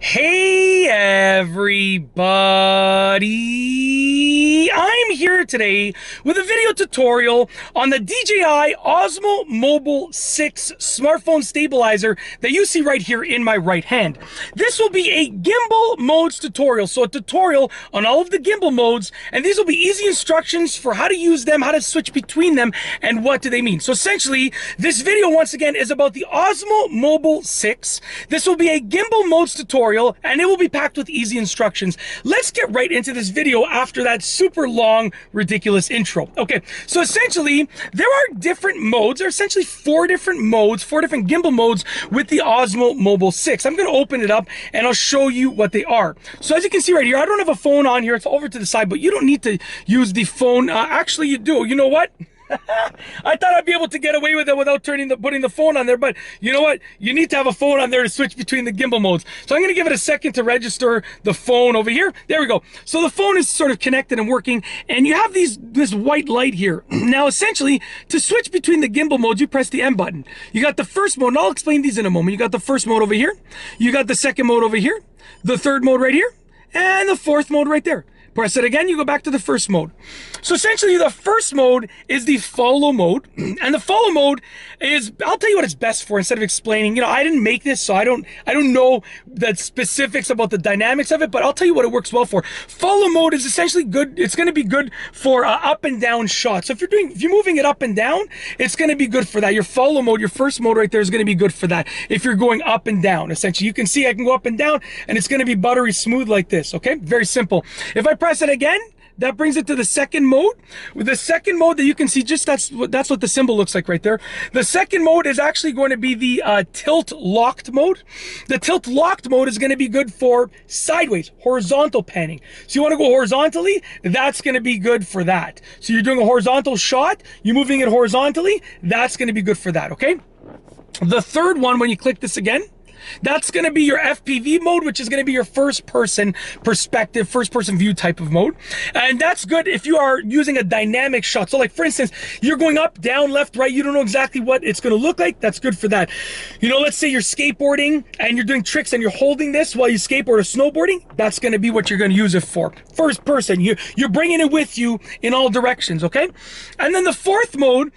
Hey everybody! I'm here today with a video tutorial on the DJI Osmo Mobile 6 smartphone stabilizer that you see right here in my right hand. This will be a gimbal modes tutorial, so a tutorial on all of the gimbal modes, and these will be easy instructions for how to use them, how to switch between them, and what do they mean. So essentially, this video once again is about the Osmo Mobile 6. This will be a gimbal modes tutorial, and it will be packed with easy instructions. Let's get right into this video after that super long, ridiculous intro. Okay, so essentially, there are different modes. There are essentially four different gimbal modes with the Osmo Mobile 6. I'm going to open it up and I'll show you what they are. So as you can see right here, I don't have a phone on here. It's over to the side, but you don't need to use the phone. Actually, you do. You know what? I thought I'd be able to get away with it without putting the phone on there, but you know what? You need to have a phone on there to switch between the gimbal modes. So I'm going to give it a second to register the phone over here. There we go. So the phone is sort of connected and working, and you have this white light here. Now, essentially, to switch between the gimbal modes, you press the M button. You got the first mode, and I'll explain these in a moment. You got the first mode over here. You got the second mode over here. The third mode right here. And the fourth mode right there. Press it again, you go back to the first mode. So essentially the first mode is the follow mode, and the follow mode is, I'll tell you what it's best for instead of explaining. You know, I didn't make this, so I don't know the specifics about the dynamics of it, but I'll tell you what it works well for. Follow mode is essentially good. It's going to be good for up and down shots. So if you're moving it up and down, it's going to be good for that. Your follow mode, your first mode right there, is going to be good for that. If you're going up and down, essentially, you can see I can go up and down, and it's going to be buttery smooth like this. Okay, very simple. If I press it again, that brings it to the second mode. With the second mode that you can see, just that's what the symbol looks like right there. The second mode is actually going to be the tilt locked mode. The tilt locked mode is going to be good for sideways, horizontal panning. So you want to go horizontally, that's going to be good for that. So you're doing a horizontal shot, you're moving it horizontally, that's going to be good for that, okay? The third one, when you click this again, that's going to be your FPV mode, which is going to be your first-person perspective, first-person view type of mode. And that's good if you are using a dynamic shot. So like, for instance, you're going up, down, left, right. You don't know exactly what it's going to look like. That's good for that. You know, let's say you're skateboarding and you're doing tricks and you're holding this while you skateboard or snowboarding. That's going to be what you're going to use it for. First person. You're bringing it with you in all directions, okay? And then the fourth mode,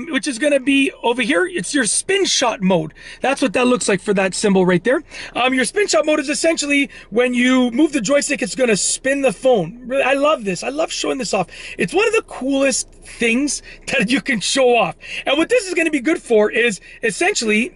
which is going to be over here, it's your spin shot mode. That's what that looks like for that symbol right there. Your spin shot mode is essentially when you move the joystick, it's going to spin the phone. Really, I love this. I love showing this off. It's one of the coolest things that you can show off. And what this is going to be good for is essentially,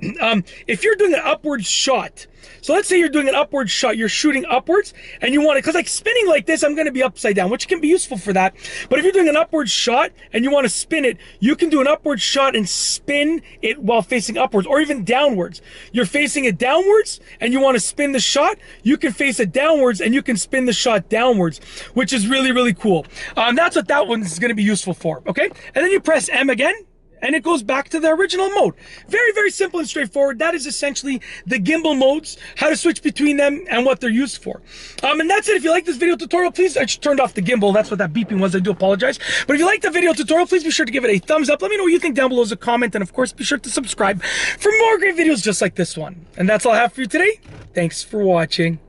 if you're doing an upward shot, so let's say you're doing an upward shot, you're shooting upwards, and you want it, because like spinning like this, I'm going to be upside down, which can be useful for that. But if you're doing an upward shot and you want to spin it, you can do an upward shot and spin it while facing upwards, or even downwards. You're facing it downwards and you want to spin the shot, you can face it downwards and you can spin the shot downwards, which is really, really cool. That's what that one's going to be useful for, okay? And then you press M again, and it goes back to the original mode. Very, very simple and straightforward. That is essentially the gimbal modes, how to switch between them and what they're used for. And that's it. If you like this video tutorial, please, I just turned off the gimbal. That's what that beeping was. I do apologize. But if you like the video tutorial, please be sure to give it a thumbs up. Let me know what you think down below as a comment. And of course, be sure to subscribe for more great videos just like this one. And that's all I have for you today. Thanks for watching.